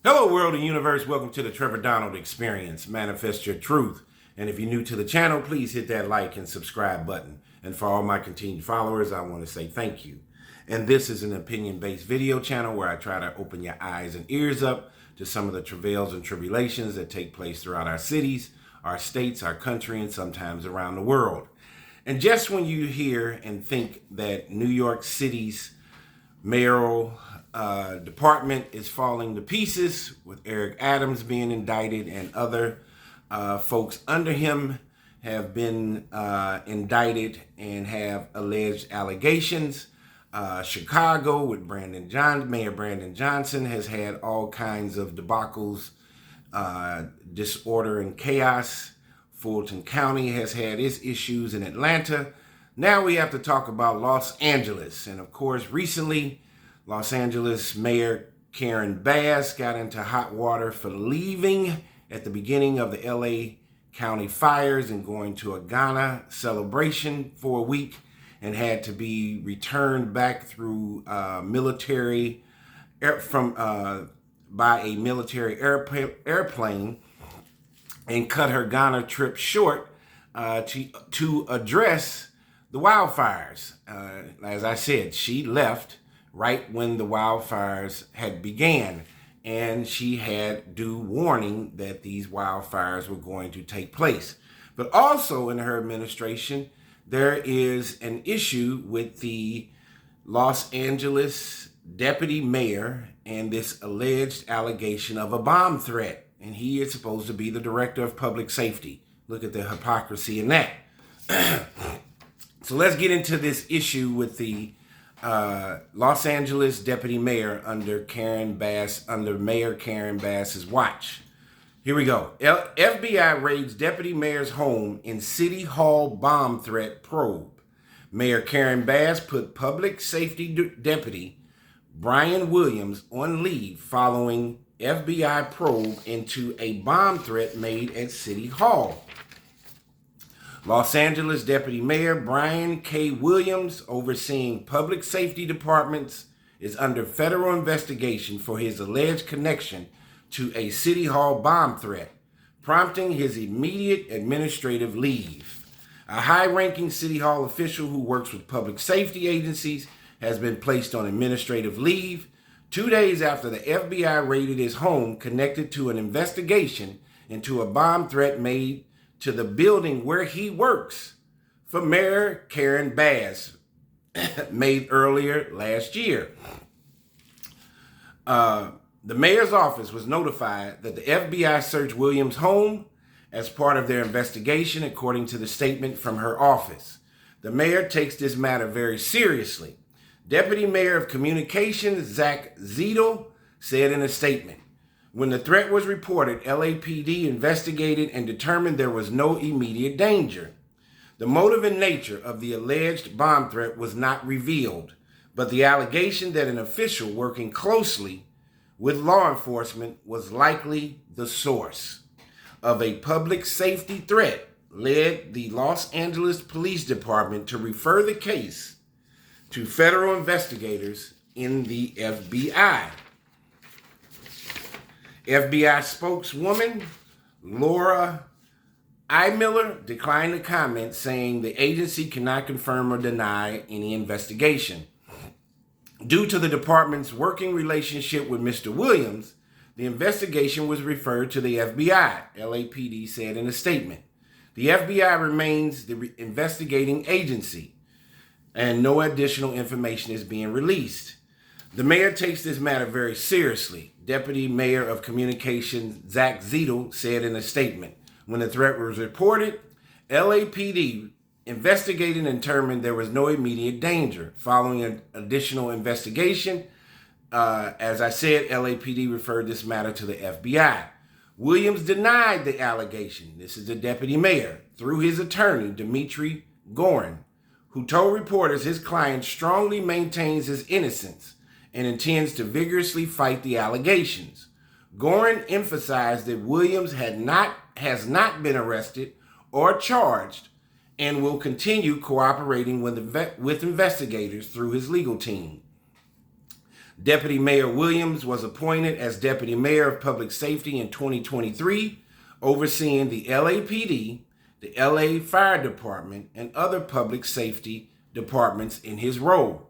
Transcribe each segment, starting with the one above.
Hello, world and universe. Welcome to the Trevor Donald Experience. Manifest your truth. And if you're new to the channel, please hit that like and subscribe button. And for all my continued followers, I want to say thank you. And this is an opinion-based video channel where I try to open your eyes and ears up to some of the travails and tribulations that take place throughout our cities, our states, our country, and sometimes around the world. And just when you hear and think that New York City's mayoral department is falling to pieces, with Eric Adams being indicted and other folks under him have been indicted and have alleged allegations. Chicago with Mayor Brandon Johnson has had all kinds of debacles, disorder and chaos. Fulton County has had its issues in Atlanta. Now we have to talk about Los Angeles. And of course, recently, Los Angeles Mayor Karen Bass got into hot water for leaving at the beginning of the LA County fires and going to a Ghana celebration for a week, and had to be returned back through by a military airplane, and cut her Ghana trip short to address the wildfires. As I said, she left right when the wildfires had began, and she had due warning that these wildfires were going to take place. But also in her administration, there is an issue with the Los Angeles deputy mayor and this alleged allegation of a bomb threat. And he is supposed to be the director of public safety. Look at the hypocrisy in that. So let's get into this issue with the Los Angeles deputy mayor under Mayor Karen Bass's watch. Here we go. FBI raids deputy mayor's home in City Hall bomb threat probe. Mayor Karen Bass put public safety deputy Brian Williams on leave following FBI probe into a bomb threat made at City Hall. Los Angeles Deputy Mayor Brian K. Williams, overseeing public safety departments, is under federal investigation for his alleged connection to a City Hall bomb threat, prompting his immediate administrative leave. A high-ranking City Hall official who works with public safety agencies has been placed on administrative leave 2 days after the FBI raided his home connected to an investigation into a bomb threat made to the building where he works for Mayor Karen Bass, made earlier last year. The mayor's office was notified that the FBI searched Williams' home as part of their investigation, according to the statement from her office. The mayor takes this matter very seriously. Deputy Mayor of Communications Zach Zito said in a statement, "When the threat was reported, LAPD investigated and determined there was no immediate danger. The motive and nature of the alleged bomb threat was not revealed, but the allegation that an official working closely with law enforcement was likely the source of a public safety threat led the Los Angeles Police Department to refer the case to federal investigators in the FBI. FBI spokeswoman Laura Miller declined to comment, saying the agency cannot confirm or deny any investigation. Due to the department's working relationship with Mr. Williams, the investigation was referred to the FBI, LAPD said in a statement. The FBI remains the investigating agency, and no additional information is being released. The mayor takes this matter very seriously, Deputy Mayor of Communications Zach Zito said in a statement. When the threat was reported, LAPD investigated and determined there was no immediate danger. Following an additional investigation, as I said, LAPD referred this matter to the FBI. Williams denied the allegation. This is the deputy mayor, through his attorney, Dimitri Gorin, who told reporters his client strongly maintains his innocence and intends to vigorously fight the allegations. Gorin emphasized that Williams has not been arrested or charged and will continue cooperating with investigators through his legal team. Deputy Mayor Williams was appointed as Deputy Mayor of Public Safety in 2023, overseeing the LAPD, the LA Fire Department, and other public safety departments in his role.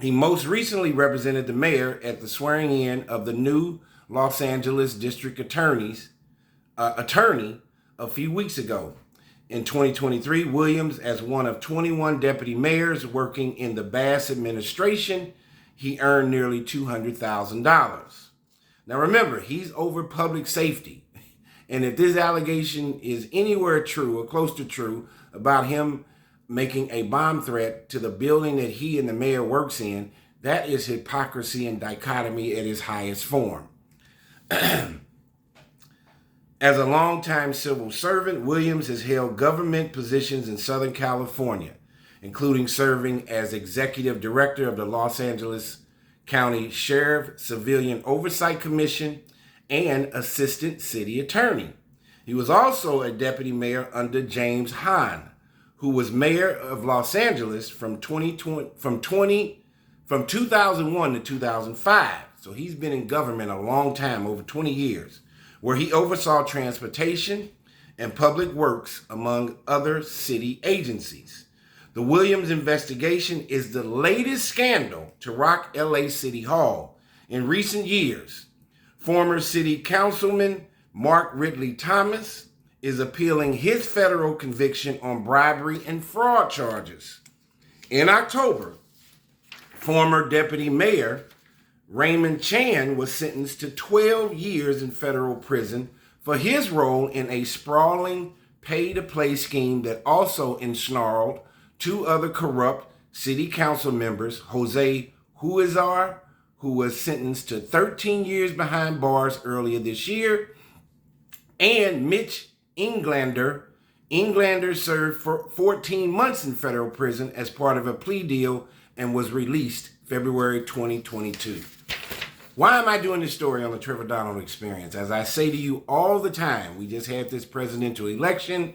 He most recently represented the mayor at the swearing in of the new Los Angeles District Attorney a few weeks ago. In 2023, Williams, as one of 21 deputy mayors working in the Bass administration, he earned nearly $200,000. Now remember, he's over public safety. And if this allegation is anywhere true or close to true about him making a bomb threat to the building that he and the mayor works in, that is hypocrisy and dichotomy at its highest form. As a longtime civil servant, Williams has held government positions in Southern California, including serving as executive director of the Los Angeles County Sheriff Civilian Oversight Commission and assistant city attorney. He was also a deputy mayor under James Hahn, who was mayor of Los Angeles from 2001 to 2005. So he's been in government a long time, over 20 years, where he oversaw transportation and public works, among other city agencies. The Williams investigation is the latest scandal to rock LA City Hall. In recent years, former city councilman Mark Ridley Thomas is appealing his federal conviction on bribery and fraud charges. In October, former deputy mayor Raymond Chan was sentenced to 12 years in federal prison for his role in a sprawling pay-to-play scheme that also ensnarled two other corrupt city council members, Jose Huizar, who was sentenced to 13 years behind bars earlier this year, and Mitch Englander. Englander served for 14 months in federal prison as part of a plea deal and was released February 2022. Why am I doing this story on the Trevor Donald Experience? As I say to you all the time, we just had this presidential election.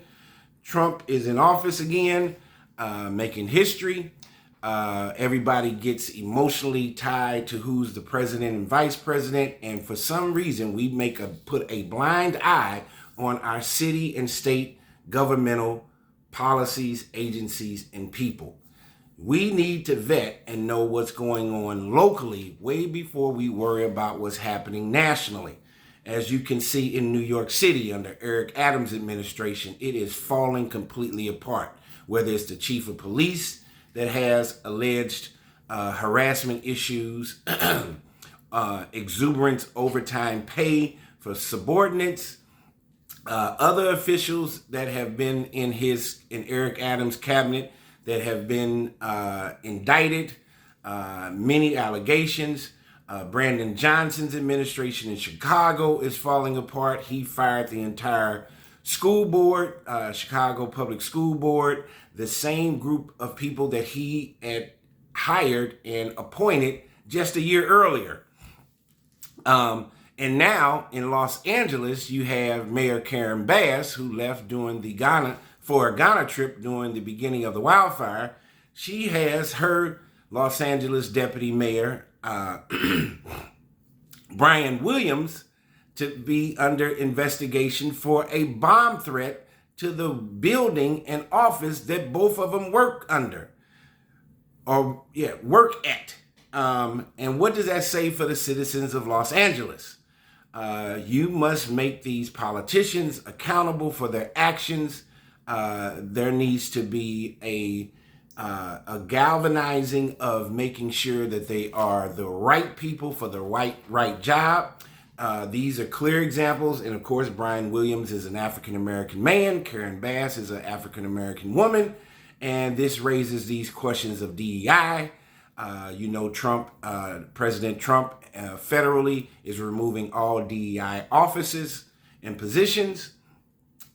Trump is in office again, making history. Everybody gets emotionally tied to who's the president and vice president. And for some reason, we put a blind eye on our city and state governmental policies, agencies, and people. We need to vet and know what's going on locally way before we worry about what's happening nationally. As you can see in New York City under Eric Adams' administration, it is falling completely apart. Whether it's the chief of police that has alleged harassment issues, exuberant overtime pay for subordinates, other officials that have been in Eric Adams' cabinet that have been indicted, many allegations. Brandon Johnson's administration in Chicago is falling apart. He fired the entire school board, Chicago Public School Board, the same group of people that he had hired and appointed just a year earlier. And now in Los Angeles, you have Mayor Karen Bass, who left for a Ghana trip during the beginning of the wildfire. She has her Los Angeles deputy mayor, Brian Williams, to be under investigation for a bomb threat to the building and office that both of them work at. And what does that say for the citizens of Los Angeles? You must make these politicians accountable for their actions. There needs to be a galvanizing of making sure that they are the right people for the right job. These are clear examples. And of course, Brian Williams is an African-American man. Karen Bass is an African-American woman. And this raises these questions of DEI. President Trump federally is removing all DEI offices and positions.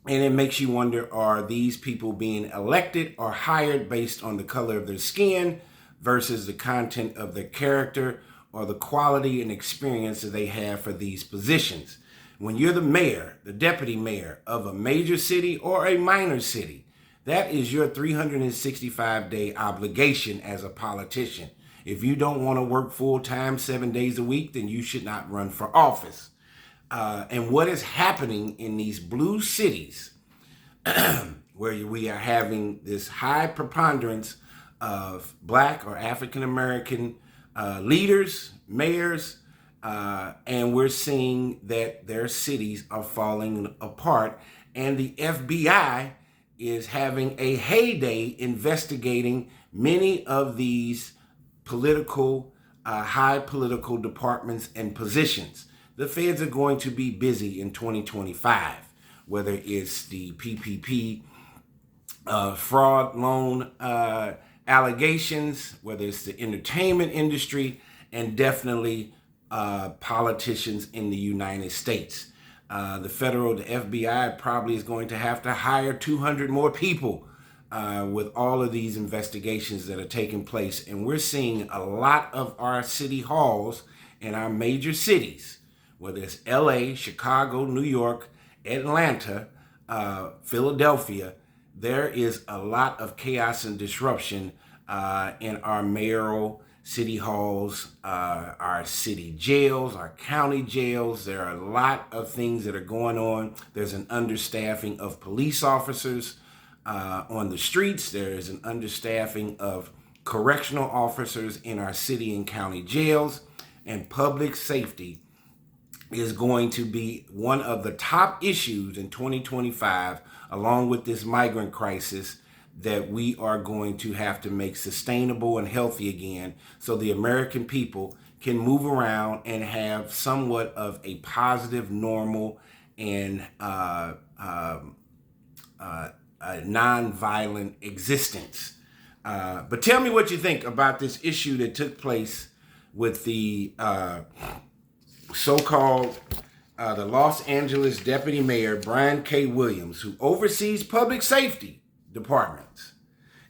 And it makes you wonder, are these people being elected or hired based on the color of their skin versus the content of their character or the quality and experience that they have for these positions? When you're the mayor, the deputy mayor of a major city or a minor city, that is your 365-day obligation as a politician. If you don't want to work full time 7 days a week, then you should not run for office. And what is happening in these blue cities where we are having this high preponderance of Black or African American leaders, mayors, and we're seeing that their cities are falling apart, and the FBI is having a heyday investigating many of these political, high political departments and positions. The feds are going to be busy in 2025, whether it's the PPP fraud loan allegations, whether it's the entertainment industry, and definitely politicians in the United States. The FBI probably is going to have to hire 200 more people with all of these investigations that are taking place. And we're seeing a lot of our city halls in our major cities, whether it's LA, Chicago, New York, Atlanta, Philadelphia. There is a lot of chaos and disruption in our mayoral city halls, our city jails, our county jails. There are a lot of things that are going on. There's an understaffing of police officers on the streets. There is an understaffing of correctional officers in our city and county jails. And public safety is going to be one of the top issues in 2025, along with this migrant crisis that we are going to have to make sustainable and healthy again, so the American people can move around and have somewhat of a positive, normal, and non-violent existence. But tell me what you think about this issue that took place with the so-called the Los Angeles Deputy Mayor, Brian K. Williams, who oversees public safety departments,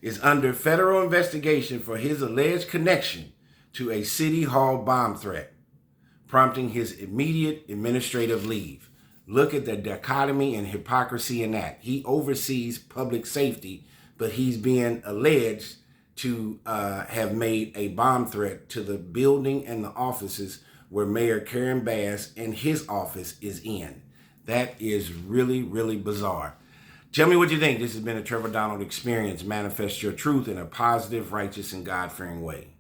is under federal investigation for his alleged connection to a city hall bomb threat, prompting his immediate administrative leave. Look at the dichotomy and hypocrisy in that. He oversees public safety, but he's being alleged to have made a bomb threat to the building and the offices where Mayor Karen Bass and his office is in. That is really, really bizarre. Tell me what you think. This has been a Trevor Donald Experience. Manifest your truth in a positive, righteous, and God-fearing way.